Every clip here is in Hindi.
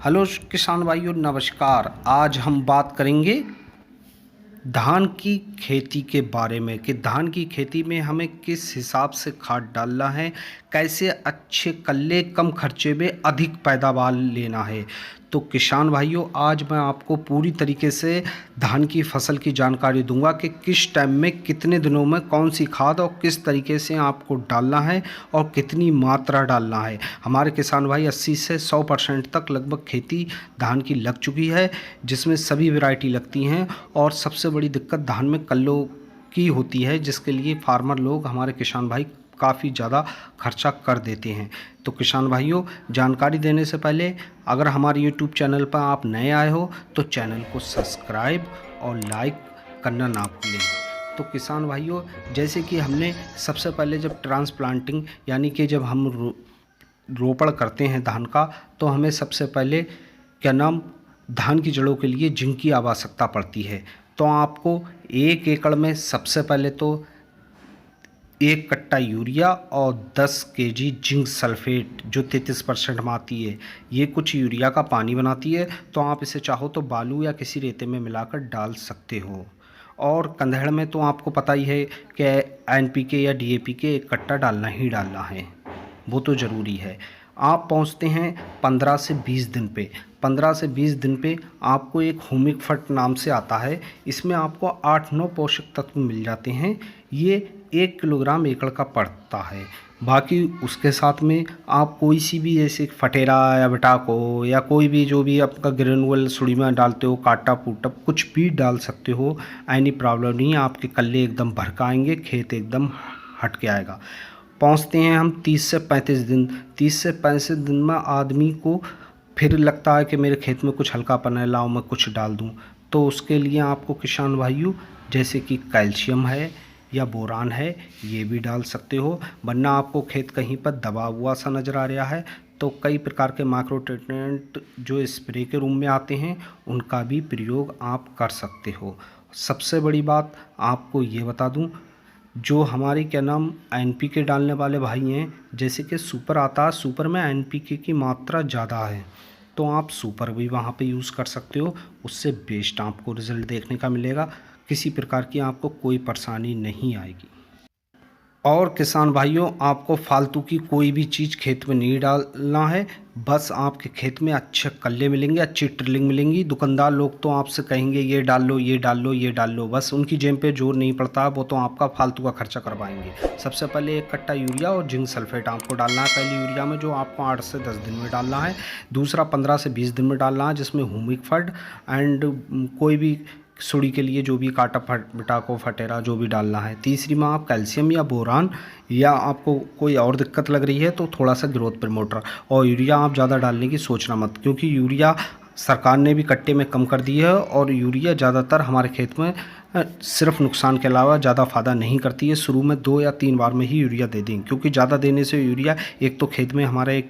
हेलो किसान भाइयों, नमस्कार। आज हम बात करेंगे धान की खेती के बारे में कि धान की खेती में हमें किस हिसाब से खाद डालना है, कैसे अच्छे कल्ले कम खर्चे में अधिक पैदावार लेना है। तो किसान भाइयों, आज मैं आपको पूरी तरीके से धान की फसल की जानकारी दूंगा कि किस टाइम में कितने दिनों में कौन सी खाद और किस तरीके से आपको डालना है और कितनी मात्रा डालना है। हमारे किसान भाई 80 से 100% तक लगभग खेती धान की लग चुकी है, जिसमें सभी वैरायटी लगती हैं। और सबसे बड़ी दिक्कत धान में कल्लों की होती है, जिसके लिए फार्मर लोग, हमारे किसान भाई काफ़ी ज़्यादा खर्चा कर देते हैं। तो किसान भाइयों, जानकारी देने से पहले अगर हमारे YouTube चैनल पर आप नए आए हो तो चैनल को सब्सक्राइब और लाइक करना ना भूलें। तो किसान भाइयों, जैसे कि हमने सबसे पहले जब ट्रांसप्लांटिंग यानी कि जब हम रोपण करते हैं धान का, तो हमें सबसे पहले धान की जड़ों के लिए जिंक की आवश्यकता पड़ती है। तो आपको 1 एकड़ में सबसे पहले तो 1 कट्टा यूरिया और 10 केजी जिंक सल्फेट जो 33% में आती है, ये कुछ यूरिया का पानी बनाती है। तो आप इसे चाहो तो बालू या किसी रेते में मिलाकर डाल सकते हो। और कंधेड़ में तो आपको पता ही है कि NPK या DAP के 1 कट्टा डालना ही डालना है, वो तो ज़रूरी है। आप पहुंचते हैं 15 से 20 दिन पे। 15 से 20 दिन पे आपको एक ह्यूमिक फट नाम से आता है। इसमें आपको 8-9 पोषक तत्व मिल जाते हैं। ये 1 किलोग्राम एकड़ का पड़ता है। बाकी उसके साथ में आप कोई सी भी जैसे फटेरा या बटाको या कोई भी जो भी आपका ग्रेनुअल सुड़ी में डालते हो, काटा पूटप कुछ भी डाल सकते हो। एनी प्रॉब्लम नहीं है, आपके कल्ले एकदम भड़काएंगे, खेत एकदम हट के आएगा। पहुंचते हैं हम 30 से 35 दिन। 30 से 35 दिन में आदमी को फिर लगता है कि मेरे खेत में कुछ हल्कापन है, लाओ मैं कुछ डाल दूं। तो उसके लिए आपको किसान भाइयों, जैसे कि कैल्शियम है या बोरान है, ये भी डाल सकते हो। वरना आपको खेत कहीं पर दबा हुआ सा नज़र आ रहा है तो कई प्रकार के माइक्रोन्यूट्रिएंट जो स्प्रे के रूम में आते हैं, उनका भी प्रयोग आप कर सकते हो। सबसे बड़ी बात आपको ये बता दूं, जो हमारी NPK डालने वाले भाई हैं, जैसे कि सुपर आता है, सुपर में NPK की मात्रा ज़्यादा है, तो आप सुपर भी वहाँ पे यूज़ कर सकते हो। उससे बेस्ट आपको रिज़ल्ट देखने का मिलेगा, किसी प्रकार की आपको कोई परेशानी नहीं आएगी। और किसान भाइयों, आपको फालतू की कोई भी चीज़ खेत में नहीं डालना है। बस आपके खेत में अच्छे कल्ले मिलेंगे, अच्छी ट्रिलिंग मिलेंगी। दुकानदार लोग तो आपसे कहेंगे ये डाल लो, ये डाल लो, ये डाल लो, बस उनकी जेब पे जोर नहीं पड़ता, वो तो आपका फालतू का खर्चा करवाएंगे। सबसे पहले 1 कट्टा यूरिया और जिंक सल्फेट आपको डालना है। पहले यूरिया में जो आपको 8 से 10 दिन में डालना है, दूसरा 15 से 20 दिन में डालना है, जिसमें ह्यूमिक फड एंड कोई भी सुड़ी के लिए जो भी काटा बटाको फटेरा जो भी डालना है। तीसरी में आप कैल्शियम या बोरान, या आपको कोई और दिक्कत लग रही है तो थोड़ा सा ग्रोथ प्रमोटर। और यूरिया आप ज़्यादा डालने की सोचना मत, क्योंकि यूरिया सरकार ने भी कट्टे में कम कर दी है। और यूरिया ज़्यादातर हमारे खेत में सिर्फ नुकसान के अलावा ज़्यादा फ़ायदा नहीं करती है। शुरू में 2 या 3 बार में ही यूरिया दे दें, क्योंकि ज़्यादा देने से यूरिया एक तो खेत में हमारे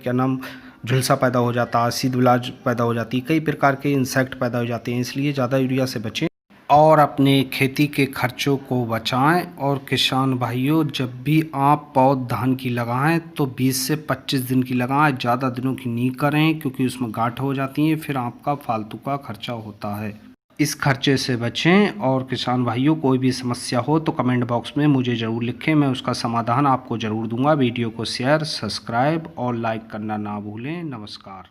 झुलसा पैदा हो जाता है, सीध बिलाज पैदा हो जाती है, कई प्रकार के इंसेक्ट पैदा हो जाते हैं, इसलिए ज़्यादा यूरिया से बचें और अपने खेती के खर्चों को बचाएं। और किसान भाइयों, जब भी आप पौध धान की लगाएं तो 20 से 25 दिन की लगाएं, ज़्यादा दिनों की नहीं करें, क्योंकि उसमें गांठ हो जाती हैं, फिर आपका फालतू का खर्चा होता है। इस खर्चे से बचें। और किसान भाइयों, कोई भी समस्या हो तो कमेंट बॉक्स में मुझे ज़रूर लिखें, मैं उसका समाधान आपको ज़रूर दूंगा। वीडियो को शेयर, सब्सक्राइब और लाइक करना ना भूलें। नमस्कार।